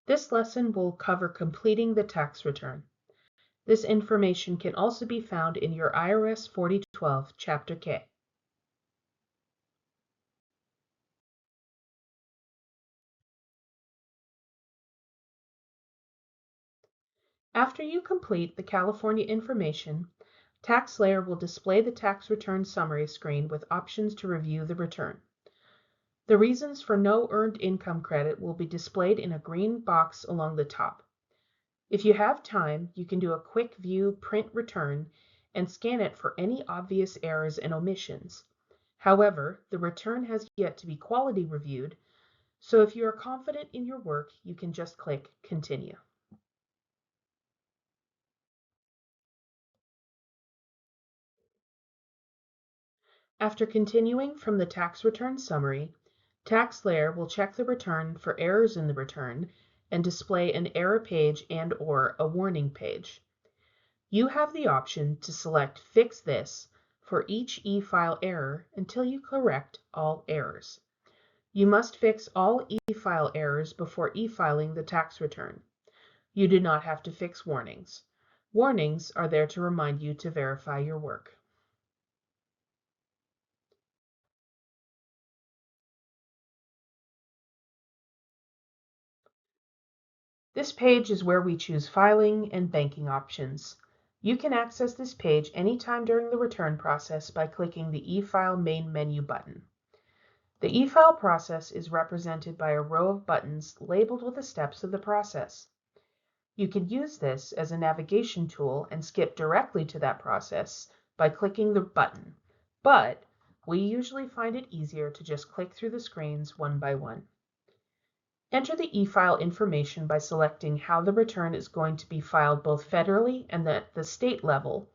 This lesson will cover completing the tax return. This information can also be found in your IRS 4012 Chapter K. After you complete the California information, TaxSlayer will display the tax return summary screen with options to review the return. The reasons for no earned income credit will be displayed in a green box along the top. If you have time, you can do a quick view print return and scan it for any obvious errors and omissions. However, the return has yet to be quality reviewed, so if you are confident in your work, you can just click Continue. After continuing from the tax return summary, TaxSlayer will check the return for errors in the return and display an error page and/or a warning page. You have the option to select Fix This for each e-file error until you correct all errors. You must fix all e-file errors before e-filing the tax return. You do not have to fix warnings. Warnings are there to remind you to verify your work. This page is where we choose filing and banking options. You can access this page anytime during the return process by clicking the e-file main menu button. The e-file process is represented by a row of buttons labeled with the steps of the process. You can use this as a navigation tool and skip directly to that process by clicking the button, but we usually find it easier to just click through the screens one by one. Enter the e-file information by selecting how the return is going to be filed both federally and at the state level.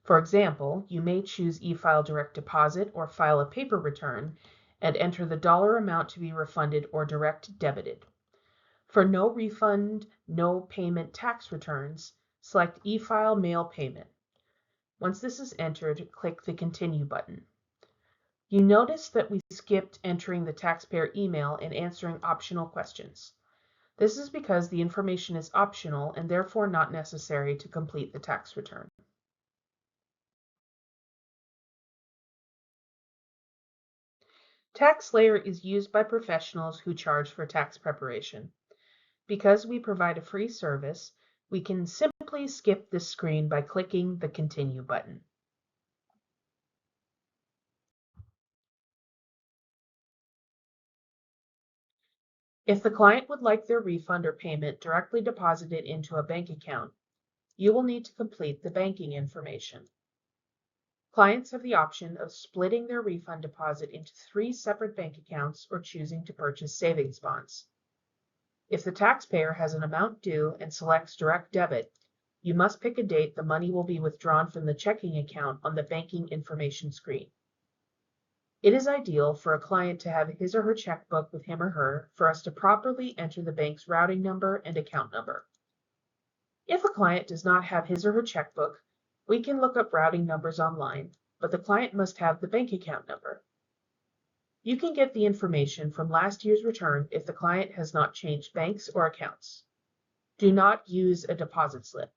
For example, you may choose e-file direct deposit or file a paper return and enter the dollar amount to be refunded or direct debited. For no refund, no payment tax returns, select e-file mail payment. Once this is entered, click the Continue button. You notice that we skipped entering the taxpayer email and answering optional questions. This is because the information is optional and therefore not necessary to complete the tax return. TaxSlayer is used by professionals who charge for tax preparation. Because we provide a free service, we can simply skip this screen by clicking the Continue button. If the client would like their refund or payment directly deposited into a bank account, you will need to complete the banking information. Clients have the option of splitting their refund deposit into 3 separate bank accounts or choosing to purchase savings bonds. If the taxpayer has an amount due and selects direct debit, you must pick a date the money will be withdrawn from the checking account on the banking information screen. It is ideal for a client to have his or her checkbook with him or her for us to properly enter the bank's routing number and account number. If a client does not have his or her checkbook, we can look up routing numbers online, but the client must have the bank account number. You can get the information from last year's return if the client has not changed banks or accounts. Do not use a deposit slip.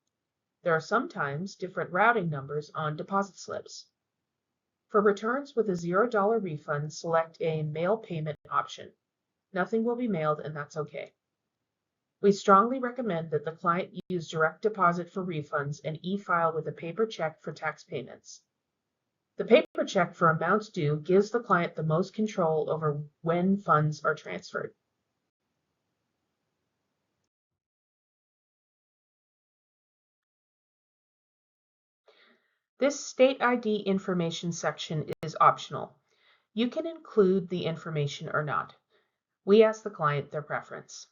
There are sometimes different routing numbers on deposit slips. For returns with a $0 refund, select a mail payment option. Nothing will be mailed, and that's okay. We strongly recommend that the client use direct deposit for refunds and e-file with a paper check for tax payments. The paper check for amounts due gives the client the most control over when funds are transferred. This state ID information section is optional. You can include the information or not. We ask the client their preference.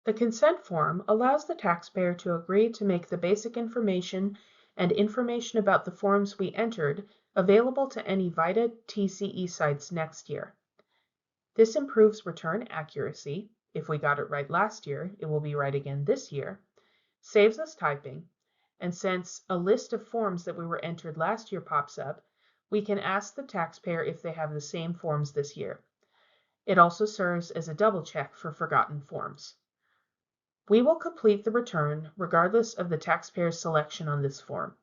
The consent form allows the taxpayer to agree to make the basic information and information about the forms we entered available to any VITA TCE sites next year. This improves return accuracy. If we got it right last year, it will be right again this year, saves us typing, and since a list of forms that we were entered last year pops up, We can ask the taxpayer if they have the same forms this year. It also serves as a double check for forgotten forms. We will complete the return regardless of the taxpayer's selection on this form.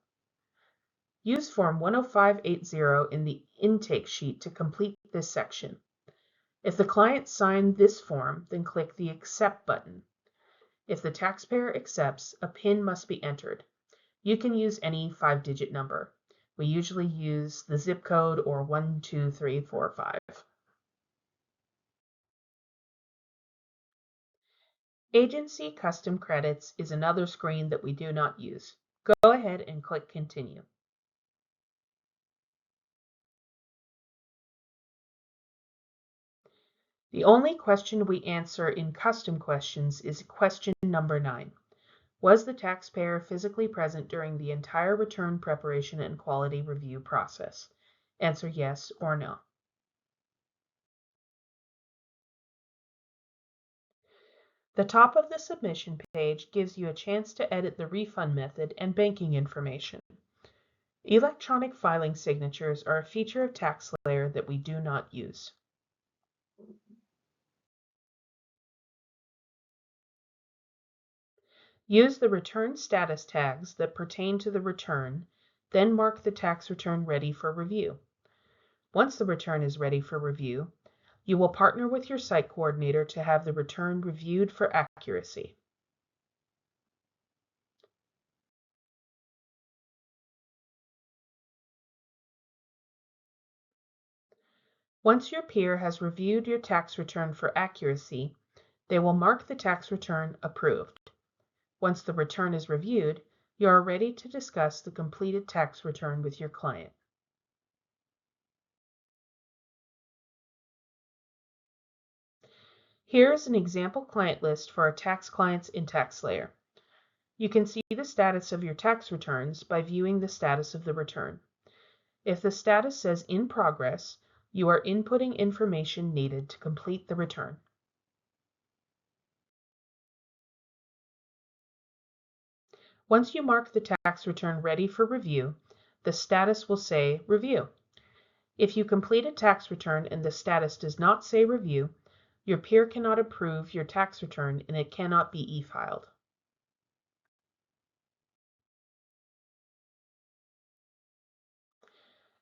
Use Form 10580 in the intake sheet to complete this section. If the client signed this form, then click the Accept button. If the taxpayer accepts, a PIN must be entered. You can use any 5-digit number. We usually use the zip code or 12345. Agency Custom Credits is another screen that we do not use. Go ahead and click Continue. The only question we answer in custom questions is question number 9. Was the taxpayer physically present during the entire return preparation and quality review process? Answer yes or no. The top of the submission page gives you a chance to edit the refund method and banking information. Electronic filing signatures are a feature of TaxSlayer that we do not use. Use the return status tags that pertain to the return, then mark the tax return ready for review. Once the return is ready for review, you will partner with your site coordinator to have the return reviewed for accuracy. Once your peer has reviewed your tax return for accuracy, they will mark the tax return approved. Once the return is reviewed, you are ready to discuss the completed tax return with your client. Here is an example client list for our tax clients in TaxSlayer. You can see the status of your tax returns by viewing the status of the return. If the status says in progress, you are inputting information needed to complete the return. Once you mark the tax return ready for review, the status will say Review. If you complete a tax return and the status does not say Review, your peer cannot approve your tax return and it cannot be e-filed.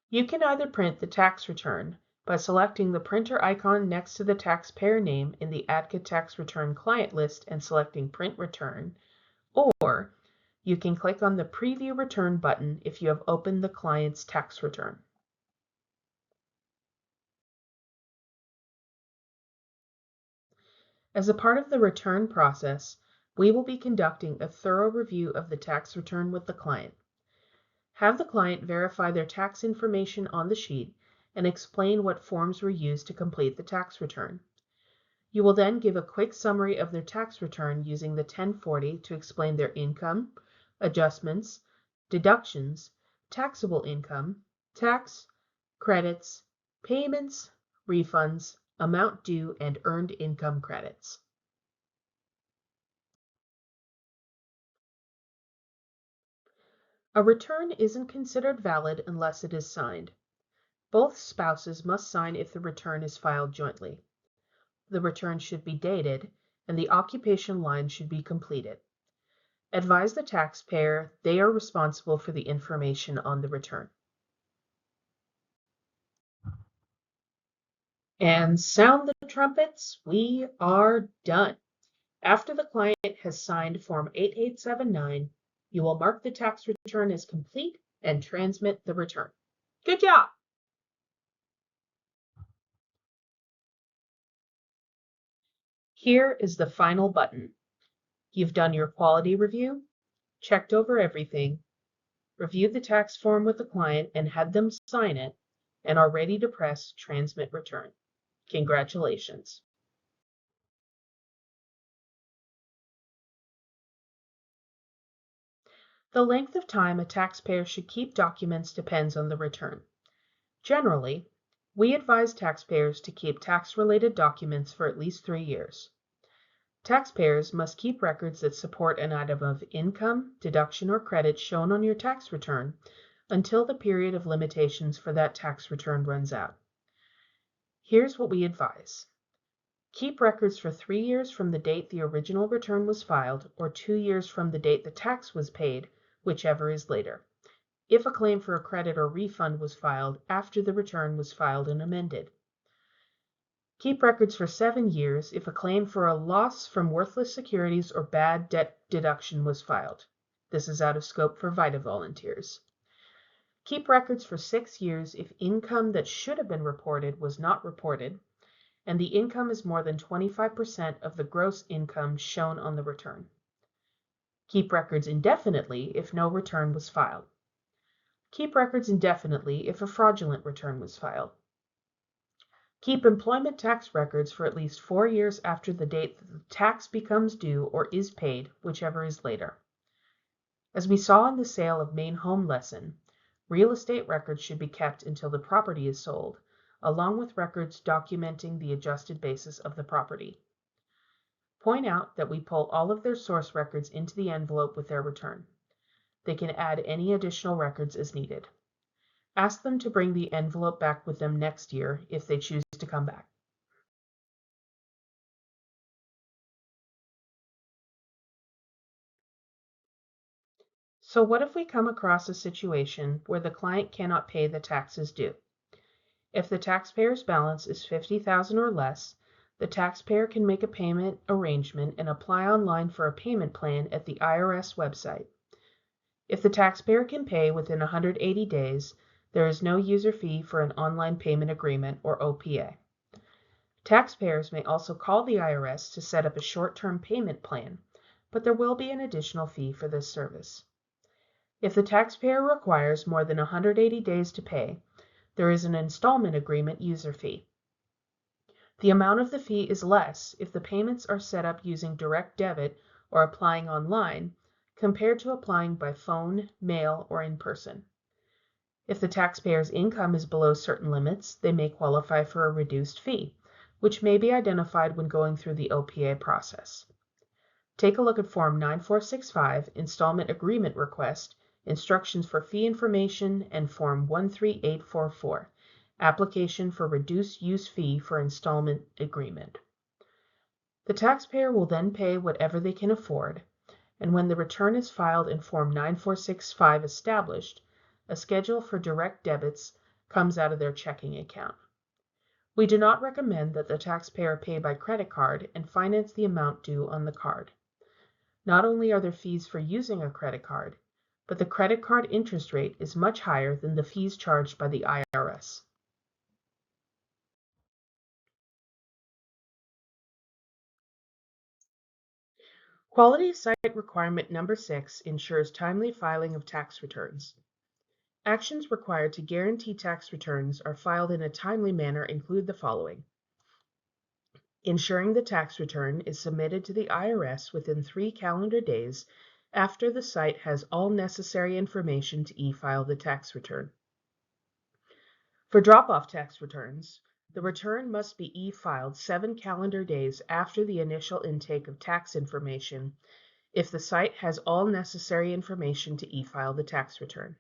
You can either print the tax return by selecting the printer icon next to the taxpayer name in the ADCA tax return client list and selecting Print Return, or you can click on the Preview Return button if you have opened the client's tax return. As a part of the return process, we will be conducting a thorough review of the tax return with the client. Have the client verify their tax information on the sheet and explain what forms were used to complete the tax return. You will then give a quick summary of their tax return using the 1040 to explain their income, adjustments, deductions, taxable income, tax, credits, payments, refunds, amount due, and earned income credits. A return isn't considered valid unless it is signed. Both spouses must sign if the return is filed jointly. The return should be dated, and the occupation line should be completed. Advise the taxpayer they are responsible for the information on the return. And sound the trumpets, we are done. After the client has signed Form 8879, you will mark the tax return as complete and transmit the return. Good job! Here is the final button. You've done your quality review, checked over everything, reviewed the tax form with the client and had them sign it, and are ready to press Transmit Return. Congratulations. The length of time a taxpayer should keep documents depends on the return. Generally, we advise taxpayers to keep tax-related documents for at least 3 years. Taxpayers must keep records that support an item of income, deduction, or credit shown on your tax return until the period of limitations for that tax return runs out. Here's what we advise. Keep records for 3 years from the date the original return was filed or 2 years from the date the tax was paid, whichever is later, if a claim for a credit or refund was filed after the return was filed and amended. Keep records for 7 years if a claim for a loss from worthless securities or bad debt deduction was filed. This is out of scope for VITA volunteers. Keep records for 6 years if income that should have been reported was not reported, and the income is more than 25% of the gross income shown on the return. Keep records indefinitely if no return was filed. Keep records indefinitely if a fraudulent return was filed. Keep employment tax records for at least 4 years after the date that the tax becomes due or is paid, whichever is later. As we saw in the sale of Maine home lesson, real estate records should be kept until the property is sold, along with records documenting the adjusted basis of the property. Point out that we pull all of their source records into the envelope with their return. They can add any additional records as needed. Ask them to bring the envelope back with them next year if they choose to come back. So what if we come across a situation where the client cannot pay the taxes due? If the taxpayer's balance is $50,000 or less, the taxpayer can make a payment arrangement and apply online for a payment plan at the IRS website. If the taxpayer can pay within 180 days, there is no user fee for an online payment agreement or OPA. Taxpayers may also call the IRS to set up a short-term payment plan, but there will be an additional fee for this service. If the taxpayer requires more than 180 days to pay, there is an installment agreement user fee. The amount of the fee is less if the payments are set up using direct debit or applying online, compared to applying by phone, mail, or in person. If the taxpayer's income is below certain limits, they may qualify for a reduced fee, which may be identified when going through the OPA process. Take a look at Form 9465, Installment Agreement Request, Instructions for Fee Information, and Form 13844, Application for Reduced Use Fee for Installment Agreement. The taxpayer will then pay whatever they can afford, and when the return is filed and Form 9465 established, a schedule for direct debits comes out of their checking account. We do not recommend that the taxpayer pay by credit card and finance the amount due on the card. Not only are there fees for using a credit card, but the credit card interest rate is much higher than the fees charged by the IRS. Quality Site Requirement Number 6 ensures timely filing of tax returns. Actions required to guarantee tax returns are filed in a timely manner include the following: ensuring the tax return is submitted to the IRS within 3 calendar days after the site has all necessary information to e-file the tax return. For drop-off tax returns, the return must be e-filed 7 calendar days after the initial intake of tax information if the site has all necessary information to e-file the tax return.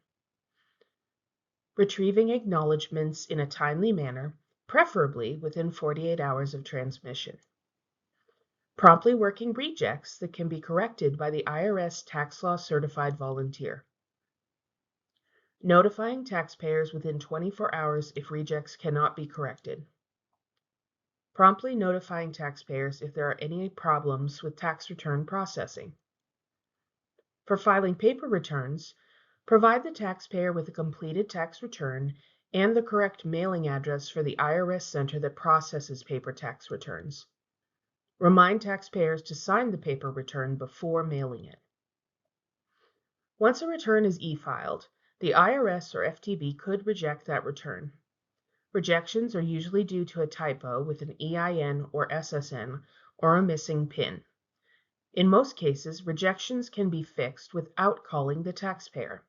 Retrieving acknowledgments in a timely manner, preferably within 48 hours of transmission. Promptly working rejects that can be corrected by the IRS Tax Law Certified Volunteer. Notifying taxpayers within 24 hours if rejects cannot be corrected. Promptly notifying taxpayers if there are any problems with tax return processing. For filing paper returns, provide the taxpayer with a completed tax return and the correct mailing address for the IRS center that processes paper tax returns. Remind taxpayers to sign the paper return before mailing it. Once a return is e-filed, the IRS or FTB could reject that return. Rejections are usually due to a typo with an EIN or SSN or a missing PIN. In most cases, rejections can be fixed without calling the taxpayer.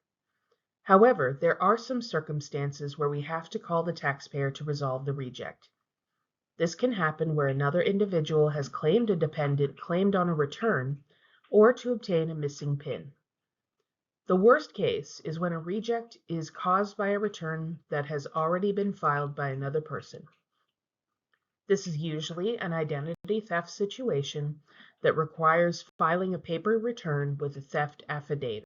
However, there are some circumstances where we have to call the taxpayer to resolve the reject. This can happen where another individual has claimed a dependent claimed on a return or to obtain a missing PIN. The worst case is when a reject is caused by a return that has already been filed by another person. This is usually an identity theft situation that requires filing a paper return with a theft affidavit.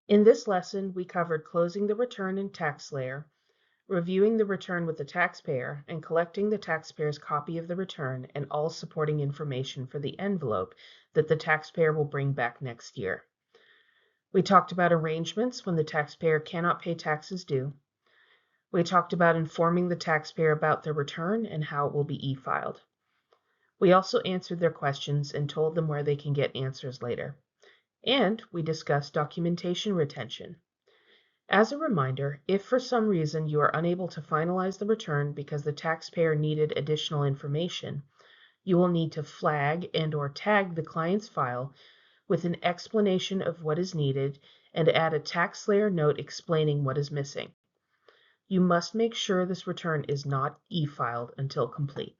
In this lesson, we covered closing the return in TaxSlayer, reviewing the return with the taxpayer, and collecting the taxpayer's copy of the return and all supporting information for the envelope that the taxpayer will bring back next year. We talked about arrangements when the taxpayer cannot pay taxes due. We talked about informing the taxpayer about their return and how it will be e-filed. We also answered their questions and told them where they can get answers later. And we discussed documentation retention. As a reminder, if for some reason you are unable to finalize the return because the taxpayer needed additional information, you will need to flag and/or tag the client's file with an explanation of what is needed and add a TaxSlayer note explaining what is missing. You must make sure this return is not e-filed until complete.